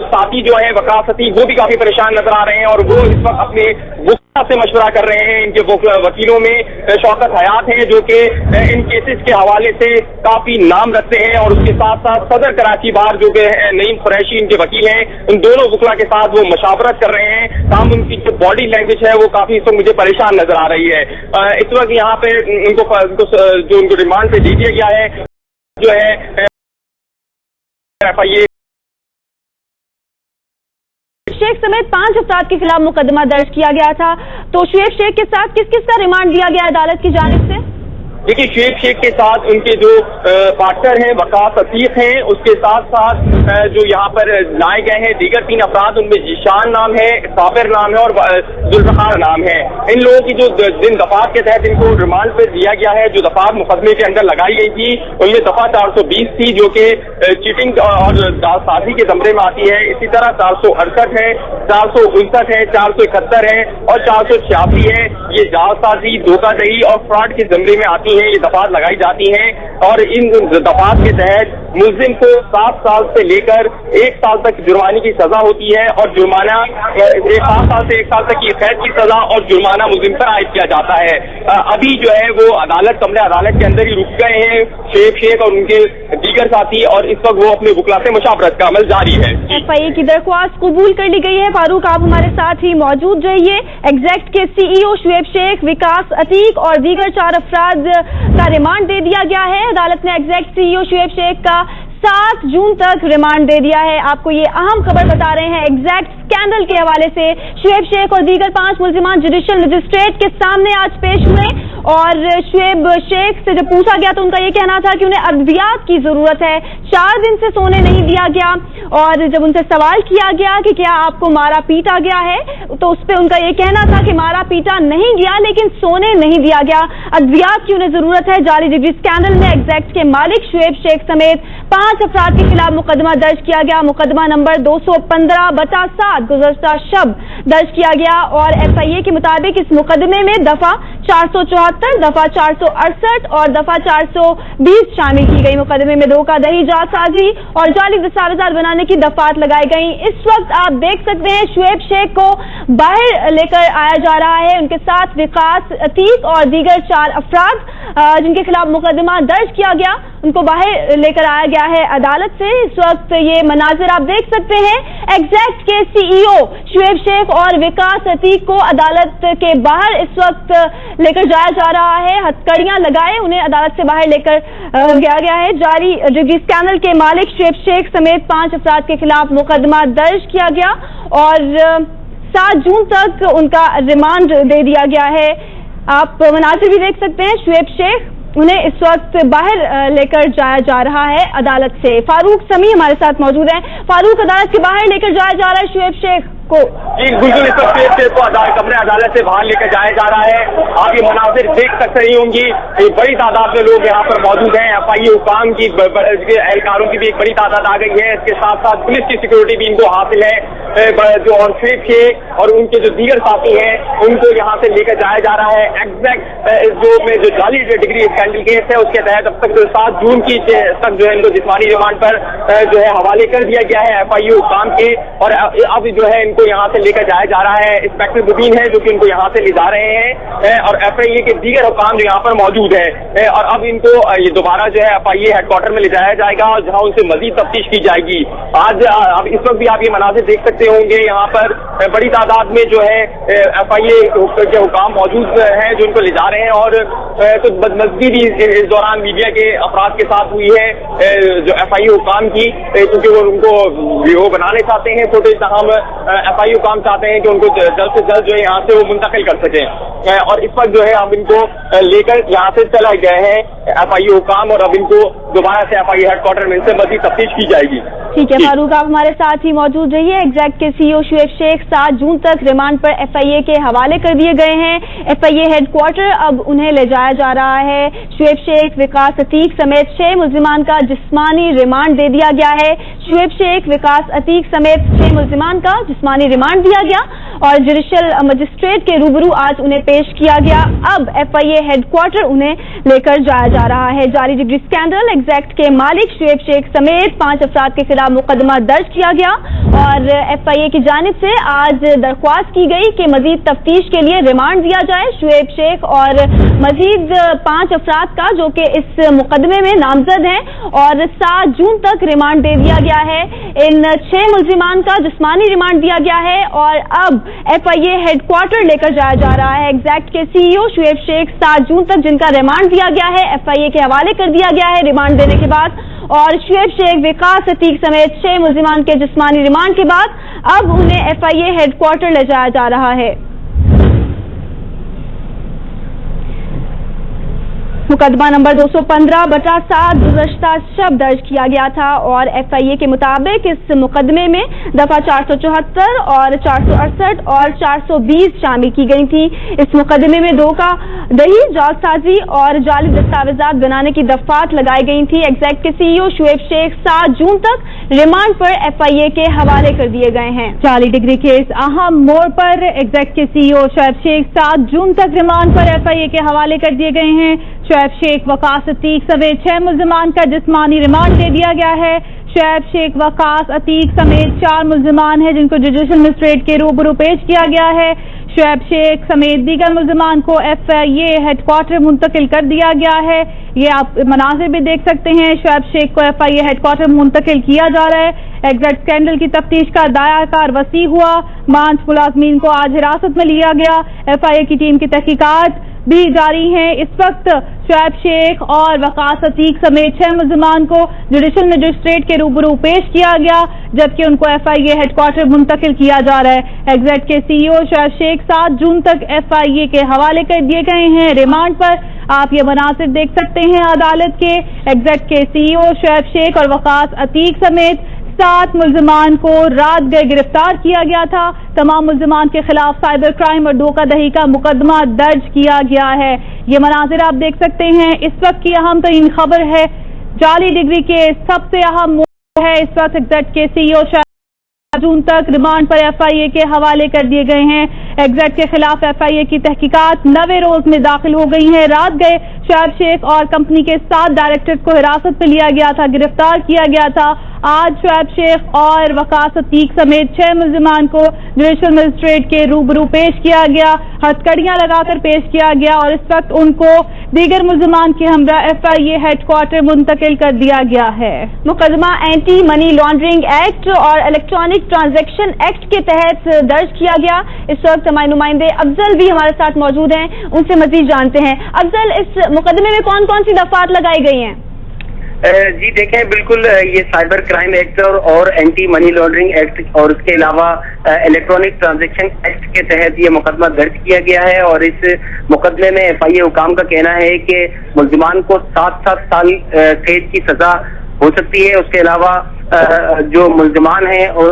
साथी जो है वकास अतीक वो भी काफी परेशान नजर आ रहे हैं और वो इस वक्त अपने वकील से मशवरा कर रहे हैं। इनके वकीलों में शौकत हयात हैं जो कि इन केसेस के हवाले से काफी नाम रखते हैं और उसके साथ साथ सदर कराची बार जो कि नईम कुरैशी इनके वकील हैं, इन दोनों वकला के साथ वो मशावरत कर रहे हैं। ताहम उनकी जो बॉडी लैंग्वेज है वो काफी इस वक्त मुझे परेशान नजर आ रही है। इस वक्त यहाँ पे उनको रिमांड पे दे दिया गया है जो है FIA शेख समेत 5 अफराद के खिलाफ मुकदमा दर्ज किया गया था। तो शुएब शेख के साथ किस किस का रिमांड दिया गया अदालत की जानिब से? देखिए, शुएब शेख के साथ उनके जो पार्टनर हैं वकास अतीक हैं, उसके साथ साथ जो यहाँ पर लाए गए हैं दीगर 3 अफराद, उनमें जीशान नाम है, साबिर नाम है और जुल्फकार नाम है। इन लोगों की जो जिन दफात के तहत इनको रिमांड पर दिया गया है, जो दफात मुकदमे के अंदर लगाई गई थी, उनमें दफा 420 थी जो कि चीटिंग और जालसाजी के जमरे में आती है। इसी तरह 468 है, 459 है, 471 है और 486 है। ये जालसाजी, धोखाधड़ी और फ्रॉड के जमरे में आती है, ये दफात लगाई जाती हैं और इन दफात के तहत मुलजिम को 7 साल से लेकर 1 साल तक जुर्माने की सजा होती है और जुर्माना 7 साल से 1 साल तक की कैद की सजा और जुर्माना मुलजिम पर आयद किया जाता है। अभी जो है वो कमरे अदालत के अंदर ही रुक गए हैं शुएब शेख और उनके दीगर साथी और इस वक्त वो अपने वकला से मुशावरत का अमल जारी है। FIA की दरख्वास्त कबूल कर ली गई है। फारूक, आप हमारे साथ ही मौजूद रहिए। एग्जैक्ट के CEO शुएब शेख, विकास अतीक और दीगर 4 अफराद का रिमांड दे दिया गया है। अदालत ने एग्जैक्ट CEO शुएब शेख का 7 जून तक रिमांड दे दिया है। आपको ये अहम खबर बता रहे हैं एग्जैक्ट स्कैंडल के हवाले से। शुएब शेख और दीगर 5 मुल्जिमान जुडिशियल मजिस्ट्रेट के सामने आज पेश हुए और शुएब शेख से जब पूछा गया तो उनका ये कहना था कि उन्हें अद्वियात की जरूरत है। 4 दिन से सोने नहीं दिया गया और जब उनसे सवाल किया गया कि क्या आपको मारा पीटा गया है तो उस पर उनका ये कहना था कि मारा पीटा नहीं गया लेकिन सोने नहीं दिया गया, अद्वियात की उन्हें जरूरत है। जाली डिग्री स्कैंडल में एग्जैक्ट के मालिक शुएब शेख समेत 5 अफराद के खिलाफ मुकदमा दर्ज किया गया। मुकदमा नंबर 215/7 गुज़श्ता शब दर्ज किया गया और FIA के मुताबिक इस मुकदमे में दफा 474, दफा 468 और दफा 420 शामिल की गई। मुकदमे में धोखाधड़ी, जालसाजी और जाली दस्तावेज़ात बनाने की दफात लगाई गई। इस वक्त आप देख सकते हैं शुएब शेख को बाहर लेकर आया जा रहा है, उनके साथ विकास अतीक और दीगर 4 अफराद जिनके खिलाफ मुकदमा दर्ज किया गया, उनको बाहर लेकर आया गया है अदालत से। इस वक्त ये मनाजिर आप देख सकते हैं, एग्जैक्ट के CEO शुएब शेख और विकास अतीक को अदालत के बाहर इस वक्त लेकर जाया जा रहा है। हथकड़ियां लगाए उन्हें अदालत से बाहर लेकर गया है। जारी डिग्री स्कैंडल के मालिक शुएब शेख समेत 5 अफराद के खिलाफ मुकदमा दर्ज किया गया और 7 जून तक उनका रिमांड दे दिया गया है। आप मनाजिर भी देख सकते हैं, शुएब शेख उन्हें इस वक्त बाहर लेकर जाया जा रहा है अदालत से। फारूक समी हमारे साथ मौजूद हैं। फारूक, अदालत के बाहर लेकर जाया जा रहा है शुएब शेख को? जी बिल्कुल, इस वक्त शुएब शेख को कमरे अदालत से बाहर लेकर जाया जा रहा है। आप ये मनाजिर देख सकते ही होंगी, एक बड़ी तादाद में लोग यहाँ पर मौजूद हैं। FIA हुकाम की एहलकारों की भी एक बड़ी तादाद आ गई है। इसके साथ साथ पुलिस की सिक्योरिटी भी इनको हासिल है। जो और शुएब शेख और उनके जो दीगर साथी हैं उनको यहाँ से लेकर जाया जा रहा है। एग्जैक्ट जो जाली डिग्री स्कैंडल केस है उसके तहत अब तक 7 जून की तक जो है इनको जिस्मानी रिमांड पर जो है हवाले कर दिया गया है FIA हुकाम के और अब जो है इनको यहाँ से लेकर जाया जा रहा है। इंस्पेक्टर मुबीन है जो कि इनको यहाँ से ले जा रहे हैं और FIA के दीगर हुकाम जो यहाँ पर मौजूद है और अब इनको ये दोबारा जो है FIA हेडक्वार्टर में ले जाया जाएगा और जहाँ उनसे मजीद तफ्तीश की जाएगी। आज अब इस वक्त भी आप ये मनाजिर देख सकते होंगे, यहाँ पर बड़ी तादाद में जो है FIA के हुकाम मौजूद हैं जो उनको ले जा रहे हैं और कुछ बदमज़गी भी इस दौरान मीडिया के अफराद के साथ हुई है जो FIA हुकाम की, क्योंकि वो उनको वीडियो बनाने चाहते हैं फुटेज, तमाम FIA हुकाम चाहते हैं कि उनको जल्द से जल्द जो है यहाँ से वो मुंतकिल कर सकें और इस वक्त जो है हम इनको लेकर यहाँ से चला गए हैं FIA हुकाम और अब इनको दोबारा से FIA हेडक्वार्टर में इनसे मजीद तफ्तीश की जाएगी। ठीक है फारूक, आप हमारे साथ ही मौजूद रहिए। एग्जैक्ट के CEO शुएब शेख 7 जून तक रिमांड पर FIA के हवाले कर दिए गए हैं। FIA हेडक्वार्टर अब उन्हें ले जाया जा रहा है। शुएब शेख, विकास अतीक समेत 6 मुल्जिमान का जिस्मानी रिमांड दे दिया गया है। शुएब शेख, विकास अतीक समेत 6 मुल्जिमान का जिस्मानी रिमांड दिया गया और जुडिशियल मजिस्ट्रेट के रूबरू आज उन्हें पेश किया गया। अब FIA हेडक्वार्टर उन्हें लेकर जाया जा रहा है। जाली डिग्री स्कैंडल एग्जैक्ट के मालिक शुएब शेख समेत 5 अफराद के खिलाफ मुकदमा दर्ज किया गया और FIA की जानिब से आज दरख्वास्त की गई कि मजीद तफ्तीश के लिए रिमांड दिया जाए शुएब शेख और मजीद 5 अफराद का जो कि इस मुकदमे में नामजद हैं और 7 जून तक रिमांड दे दिया गया है। इन 6 मुल्जिमान का जिस्मानी रिमांड दिया गया है और अब FIA हेडक्वार्टर लेकर जाया जा रहा है। एग्जैक्ट के CEO शुएब शेख 7 जून तक जिनका रिमांड दिया गया है FIA के हवाले कर दिया गया है रिमांड देने के बाद, और शुएब शेख, विकास अतीक समेत 6 मुल्जिमान के जिस्मानी रिमांड के बाद अब उन्हें FIA हेडक्वार्टर ले जाया जा रहा है। मुकदमा नंबर 215/7 गुज़श्ता शब दर्ज किया गया था और FIA के मुताबिक इस मुकदमे में दफा 474 और 468 और 420 शामिल की गई थी। इस मुकदमे में धोखा दही, जालसाजी और जाली दस्तावेजात बनाने की दफात लगाई गई थी। एग्जैक्ट के CEO शुएब शेख 7 जून तक रिमांड पर FIA के हवाले कर दिए गए हैं। जाली डिग्री केस अहम मोड़ पर एग्जैक्ट के CEO शुएब शेख 7 जून तक रिमांड पर FIA के हवाले कर दिए गए हैं। शुएब शेख, वकास अतीक समेत 6 मुल्जिमान का जिस्मानी रिमांड दे दिया गया है। शुएब शेख, वकास अतीक समेत 4 मुल्जिमान हैं जिनको जुडिशियल मजिस्ट्रेट के रूबरू पेश किया गया है। शुएब शेख समेत दीगर मुल्जिमान को FIA हेडक्वार्टर मुंतकिल कर दिया गया है। ये आप मनाज़िर भी देख सकते हैं। शुएब शेख को FIA हेडक्वार्टर मुंतकिल किया जा रहा है। एग्जैक्ट स्कैंडल की तफ्तीश का दायरा वसी हुआ। 5 मुलाज़मीन को आज हिरासत में लिया गया। FIA की टीम की तहकीकात भी जारी हैं। इस वक्त शुएब शेख और वकास अतीक समेत 6 मुल्जिमान को जुडिशियल मजिस्ट्रेट के रूबरू पेश किया गया जबकि उनको FIA हेडक्वार्टर मुंतकिल किया जा रहा है। एग्जैक्ट के CEO शुएब शेख 7 जून तक FIA के हवाले कर दिए गए हैं रिमांड पर। आप ये मनासिर देख सकते हैं अदालत के। एग्जैक्ट के CEO शुएब शेख और वकास अतीक समेत 7 मुल्जिमान को रात गए गिरफ्तार किया गया था। तमाम मुल्जिमान के खिलाफ साइबर क्राइम और धोखाधड़ी का मुकदमा दर्ज किया गया है। ये मनाजिर आप देख सकते हैं। इस वक्त की अहम तरीन खबर है जाली डिग्री के सबसे अहम मोड़ है। इस वक्त एग्जैक्ट के CEO 7 जून तक रिमांड पर FIA के हवाले कर दिए गए हैं। एग्जैक्ट के खिलाफ FIA की तहकीकात 9वें रोज में दाखिल हो गई हैं। रात गए शुएब शेख और कंपनी के 7 डायरेक्टर्स को हिरासत में लिया गया था, गिरफ्तार किया गया था। आज शुएब शेख और वकास अतीक समेत 6 मुल्जिमान को जुडिशियल मजिस्ट्रेट के रूबरू पेश किया गया, हथकड़ियां लगाकर पेश किया गया और इस वक्त उनको दीगर मुल्जिमान के हमरा FIA हेडक्वार्टर मुंतकिल कर दिया गया है। मुकदमा एंटी मनी लॉन्ड्रिंग एक्ट और इलेक्ट्रॉनिक ट्रांजैक्शन एक्ट के तहत दर्ज किया गया। इस वक्त हमारे नुमाइंदे अफजल भी हमारे साथ मौजूद हैं, उनसे मजीद जानते हैं। अफजल, इस मुकदमे में कौन कौन सी दफात लगाई गई हैं? जी देखें, बिल्कुल ये साइबर क्राइम एक्ट और एंटी मनी लॉन्ड्रिंग एक्ट और उसके अलावा इलेक्ट्रॉनिक ट्रांजैक्शन एक्ट के तहत ये मुकदमा दर्ज किया गया है और इस मुकदमे में FIA हुकाम का कहना है कि मुल्जिमान को 7-7 साल कैद की सजा हो सकती है। उसके अलावा जो मुल्जिमान हैं और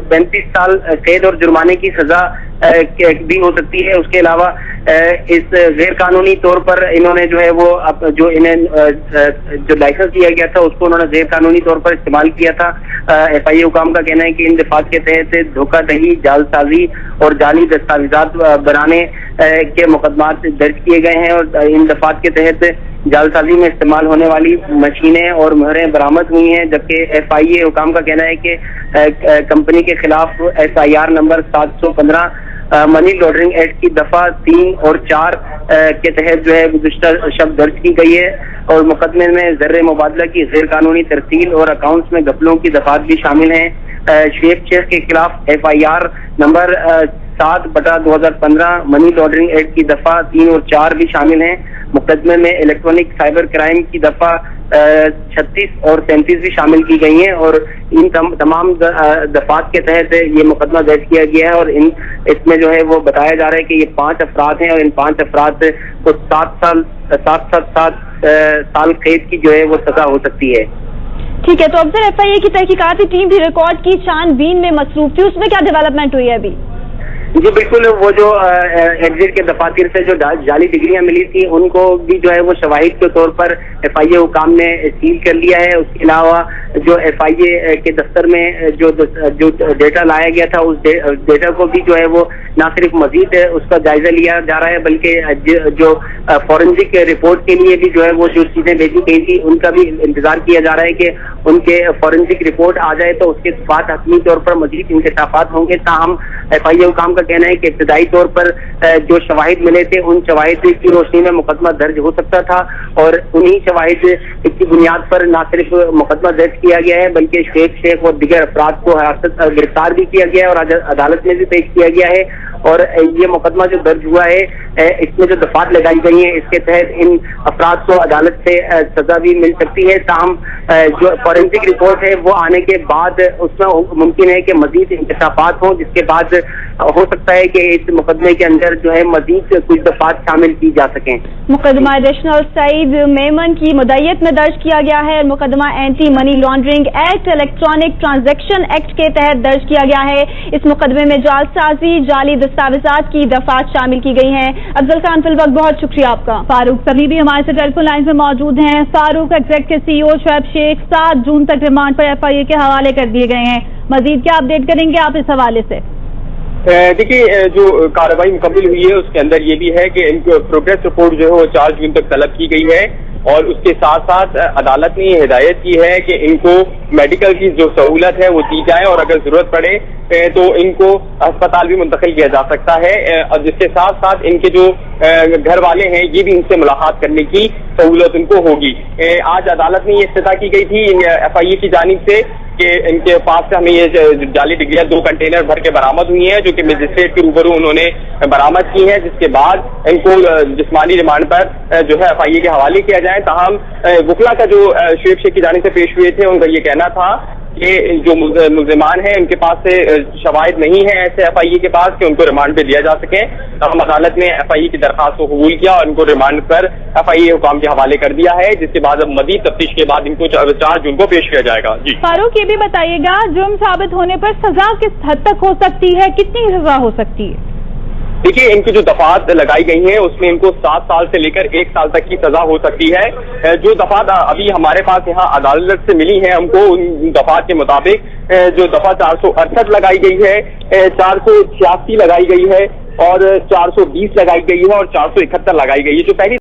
35 साल कैद और जुर्माने की सजा भी हो सकती है। उसके अलावा इस गैर कानूनी तौर पर इन्होंने जो है वो जो इन्हें जो लाइसेंस दिया गया था उसको उन्होंने गैर कानूनी तौर पर इस्तेमाल किया था। FIA हुकाम का कहना है कि इन दफात के तहत धोखाधड़ी, जालसाजी और जाली दस्तावेजात बनाने के मुकदमात दर्ज किए गए हैं और इन दफात के तहत जालसाजी में इस्तेमाल होने वाली मशीनें और मोहरें बरामद हुई हैं। जबकि FIA हुकाम का कहना है कि कंपनी के खिलाफ SIR number 715 money laundering act की दफा 3 और 4 के तहत जो है गुज़श्ता शब दर्ज की गई है और मुकदमे में ज़र्रे मुबादला की गैर कानूनी तरसील और अकाउंट्स में घपलों की दफात भी शामिल हैं। शुएब शेख के खिलाफ FIR number 7/2015 money laundering act की दफा 3 और 4 भी शामिल हैं। मुकदमे में इलेक्ट्रॉनिक साइबर क्राइम की दफा 36 और 37 भी शामिल की गई हैं और इन तमाम दफात के तहत ये मुकदमा दर्ज किया गया है और इसमें जो है वो बताया जा रहा है कि ये 5 अफराद हैं और इन 5 अफराद को 7 साल कैद की जो है वो सजा हो सकती है। ठीक है, तो अफसर FIA की तहकीकाती टीम भी रिकॉर्ड की छानबीन में मसरूफ थी, उसमें क्या डेवलपमेंट हुई है अभी? جی بالکل، وہ جو ایگزٹ کے دفاتر سے جو جعلی ڈگریاں ملی تھی ان کو بھی جو ہے وہ شواہد کے طور پر ایف آئی اے حکام نے سیل کر لیا ہے. اس کے علاوہ جو ایف آئی اے کے دفتر میں جو ڈیٹا لایا گیا تھا اس ڈیٹا کو بھی جو ہے وہ نہ صرف مزید اس کا جائزہ لیا جا رہا ہے بلکہ جو فورنزک رپورٹ کے لیے بھی جو ہے وہ جو چیزیں بھیجی گئی تھی ان کا بھی انتظار کیا جا رہا ہے کہ ان کے فورنزک رپورٹ آ جائے تو اس کے بعد حتمی طور پر مزید انکشافات ہوں گے. تاہم ایف آئی اے حکام کا کہنا ہے کہ ابتدائی طور پر جو شواہد ملے تھے ان شواہد کی روشنی میں مقدمہ درج ہو سکتا تھا اور انہی شواہد کی بنیاد پر نہ صرف مقدمہ درج کیا گیا ہے بلکہ شعیب شیخ اور دیگر افراد کو گرفتار بھی کیا گیا ہے اور عدالت میں بھی پیش کیا گیا ہے. اور یہ مقدمہ جو درج ہوا ہے اس میں جو دفعات لگائی گئی ہیں اس کے تحت ان افراد کو عدالت سے سزا بھی مل سکتی ہے. تاہم جو فورینسک رپورٹ ہے وہ آنے کے بعد اس میں ممکن ہے کہ مزید انکشافات ہوں جس کے بعد ہو سکتا ہے کہ اس مقدمے کے اندر جو ہے مزید کچھ دفعات شامل کی جا سکیں. مقدمہ ایڈیشنل سعید میمن کی مدعیت میں درج کیا گیا ہے. مقدمہ anti money laundering act electronic transaction act کے تحت درج کیا گیا ہے. اس مقدمے میں جعل سازی جعلی دستاویزات کی دفعات شامل کی گئی ہیں. افضل خان فی الوقت بہت شکریہ آپ کا. فاروق سبھی بھی ہمارے سے ٹیلی فون لائن میں موجود ہیں. فاروق، ایگزیکٹ کے سی ای او شعیب شیخ 7 جون تک ریمانڈ پر ایف آئی اے کے حوالے کر دیے گئے ہیں. مزید کیا اپڈیٹ کریں گے آپ اس حوالے سے؟ دیکھیے، جو کارروائی مکمل ہوئی ہے اس کے اندر یہ بھی ہے کہ ان کو پروگریس رپورٹ جو ہے وہ 4 جون تک طلب کی گئی ہے اور اس کے ساتھ ساتھ عدالت نے یہ ہدایت کی ہے کہ ان کو میڈیکل کی جو سہولت ہے وہ دی جائے اور اگر ضرورت پڑے تو ان کو ہسپتال بھی منتقل کیا جا سکتا ہے. اور جس کے ساتھ ساتھ ان کے جو گھر والے ہیں یہ بھی ان سے ملاقات کرنے کی سہولت ان کو ہوگی. آج عدالت میں یہ استدعا کی گئی تھی ایف آئی اے کی جانب سے کہ ان کے پاس سے ہمیں یہ جعلی ڈگریاں 2 کنٹینر بھر کے برآمد ہوئی ہیں جو کہ مجسٹریٹ کے روبرو انہوں نے برآمد کی ہیں، جس کے بعد ان کو جسمانی ریمانڈ پر جو ہے ایف آئی اے کے حوالے کیا جائے. تاہم وکلا کا جو شعیب شیخ کی جانب سے پیش ہوئے تھے ان کا یہ کہنا تھا کہ جو ملزمان ہیں ان کے پاس سے شواہد نہیں ہیں ایسے ایف آئی اے کے پاس کہ ان کو ریمانڈ پہ لیا جا سکے. تاہم عدالت نے ایف آئی اے کی درخواست کو قبول کیا اور ان کو ریمانڈ پر ایف آئی اے حکام کے حوالے کر دیا ہے، جس کے بعد اب مزید تفتیش کے بعد ان کو 4 جون کو پیش کیا جائے گا. جی فاروق، یہ بھی بتائیے گا جرم ثابت ہونے پر سزا کس حد تک ہو سکتی ہے، کتنی سزا ہو سکتی ہے؟ دیکھیے، ان کی جو دفعات لگائی گئی ہیں اس میں ان کو 7 سال سے لے کر 1 سال تک کی سزا ہو سکتی ہے. جو دفعات ابھی ہمارے پاس یہاں عدالت سے ملی ہیں ہم کو ان دفعات کے مطابق جو دفعہ 468 لگائی گئی ہے، 486 لگائی گئی ہے اور 420 لگائی گئی ہے اور 471 لگائی گئی ہے. جو پہلی